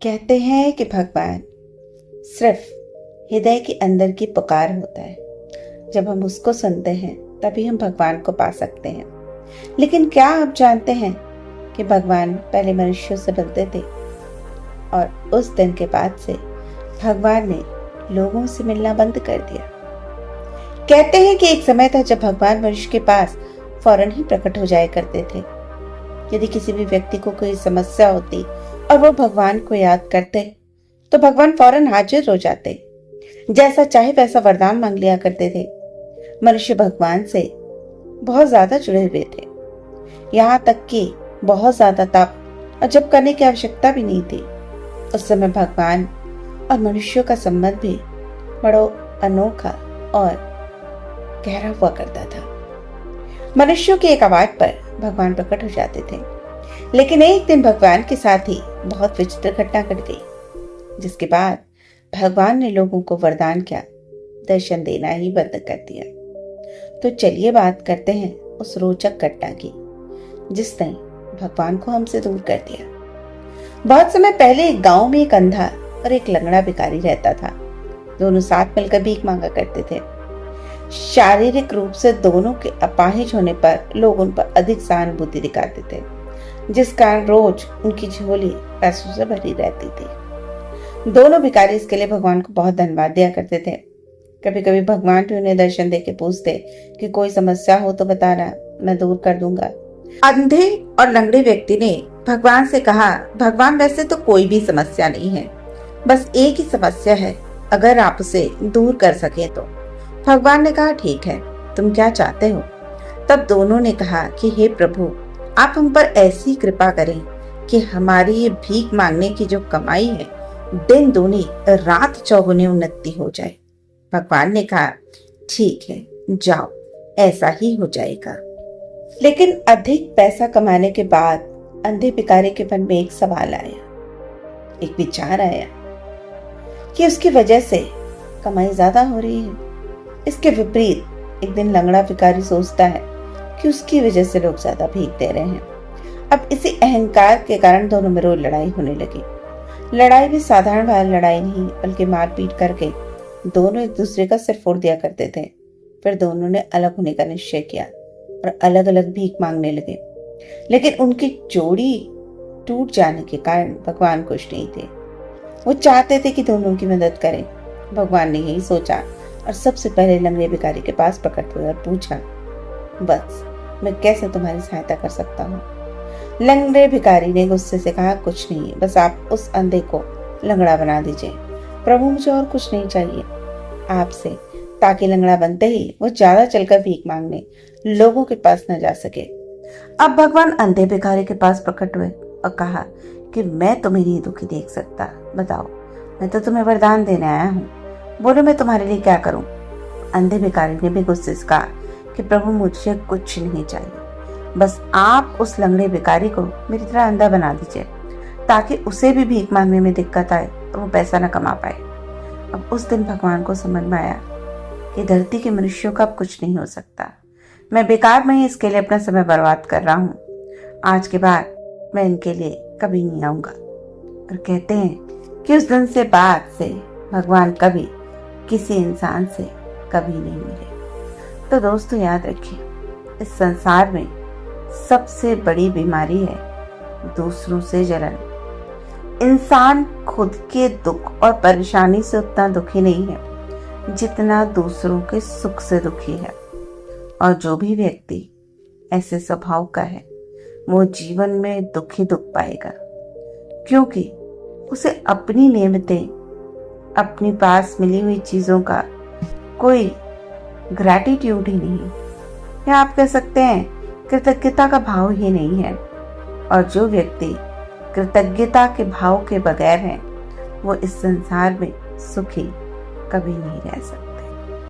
कहते हैं कि भगवान सिर्फ हृदय के अंदर की पुकार होता है। जब हम उसको सुनते हैं तभी हम भगवान को पा सकते हैं। लेकिन क्या आप जानते हैं कि भगवान पहले मनुष्यों से मिलते थे और उस दिन के बाद से भगवान ने लोगों से मिलना बंद कर दिया। कहते हैं कि एक समय था जब भगवान मनुष्य के पास फौरन ही प्रकट हो जाया करते थे। यदि किसी भी व्यक्ति को कोई समस्या होती और वो भगवान को याद करते तो भगवान फौरन हाजिर हो जाते। जैसा चाहे वैसा वरदान मांग लिया करते थे। मनुष्य भगवान से बहुत ज्यादा जुड़े हुए थे, यहाँ तक कि बहुत ज्यादा तप और जप करने की आवश्यकता भी नहीं थी। उस समय भगवान और मनुष्यों का संबंध भी बड़ा अनोखा और गहरा हुआ करता था। मनुष्यों की एक आवाज पर भगवान प्रकट हो जाते थे। लेकिन एक दिन भगवान के साथ ही बहुत विचित्र घटना घट गई, जिसके बाद भगवान ने लोगों को वरदान क्या दर्शन देना ही बंद कर दिया। तो चलिए बात करते हैं उस रोचक घटना की जिसने भगवान को हमसे दूर कर दिया। बहुत समय पहले एक गांव में एक अंधा और एक लंगड़ा भिखारी रहता था। दोनों साथ मिलकर भीख मांगा करते थे। शारीरिक रूप से दोनों के अपाहिज होने पर लोग उन पर अधिक सहानुभूति दिखाते थे, जिस कारण रोज उनकी झोली पैसों से भरी रहती थी। दोनों भिखारी इसके लिए भगवान को बहुत धन्यवाद दिया करते थे। कभी कभी भगवान भी उन्हें दर्शन देके पूछते कि कोई समस्या हो तो बताना, मैं दूर कर दूंगा। अंधे और लंगड़े व्यक्ति ने भगवान से कहा, भगवान वैसे तो कोई भी समस्या नहीं है, बस एक ही समस्या है, अगर आप उसे दूर कर सके तो। भगवान ने कहा, ठीक है, तुम क्या चाहते हो? तब दोनों ने कहा कि हे प्रभु, आप हम पर ऐसी कृपा करें कि हमारी ये भीख मांगने की जो कमाई है दिन दूनी रात चौगुनी उन्नति हो जाए। भगवान ने कहा, ठीक है, जाओ, ऐसा ही हो जाएगा। लेकिन अधिक पैसा कमाने के बाद अंधे भिखारी के मन में एक सवाल आया, एक विचार आया कि उसकी वजह से कमाई ज्यादा हो रही है। इसके विपरीत एक दिन लंगड़ा भिखारी सोचता है कि उसकी वजह से लोग ज्यादा भीख दे रहे हैं। अब इसी अहंकार के कारण दोनों में रोज लड़ाई होने लगी। लड़ाई भी साधारण वाली लड़ाई नहीं, बल्कि मारपीट करके दोनों एक दूसरे का सिर फोड़ दिया करते थे। फिर दोनों ने अलग होने का निश्चय किया और अलग अलग भीख मांगने लगे। लेकिन उनकी जोड़ी टूट जाने के कारण भगवान खुश नहीं थे। वो चाहते थे कि दोनों की मदद करें। भगवान ने यही सोचा और सबसे पहले लंगड़े भिखारी के पास प्रकट हुए और पूछा, बस मैं कैसे तुम्हारी सहायता कर सकता हूँ? लंगड़े भिखारी ने गुस्से से कहा, कुछ नहीं, बस आप उस अंधे को लंगड़ा बना दीजिए। प्रभु, मुझे और कुछ नहीं चाहिए आपसे, ताकि लंगड़ा बनते ही वो ज्यादा चलकर भीख मांगने लोगों के पास न जा सके। अब भगवान अंधे भिखारी के पास प्रकट हुए और कहा कि मैं तुम्हें नहीं दुखी देख सकता, बताओ, मैं तो तुम्हें वरदान देने आया हूँ, बोलो मैं तुम्हारे लिए क्या करूं? अंधे भिखारी ने भी गुस्से से कहा कि प्रभु, मुझे कुछ नहीं चाहिए, बस आप उस लंगड़े भिखारी को मेरी तरह अंधा बना दीजिए, ताकि उसे भी भीख मांगने में दिक्कत आए तो वो पैसा न कमा पाए। अब उस दिन भगवान को समझ में आया कि धरती के मनुष्यों का अब कुछ नहीं हो सकता। मैं बेकार में ही इसके लिए अपना समय बर्बाद कर रहा हूँ। आज के बाद मैं इनके लिए कभी नहीं आऊंगा। और कहते हैं कि उस दिन से बाद से भगवान कभी किसी इंसान से कभी नहीं मिले। तो दोस्तों, याद रखिए, इस संसार में सबसे बड़ी बीमारी है दूसरों से जलन। इंसान खुद के दुख और परेशानी से उतना दुखी नहीं है जितना दूसरों के सुख से दुखी है। और जो भी व्यक्ति ऐसे स्वभाव का है वो जीवन में दुख ही दुख पाएगा, क्योंकि उसे अपनी नेमतें, अपनी पास मिली हुई चीजों का कोई ग्रैटिट्यूड ही नहीं, या आप कह सकते हैं कृतज्ञता का भाव ही नहीं है। और जो व्यक्ति कृतज्ञता के भाव के बगैर है वो इस संसार में सुखी कभी नहीं रह सकता।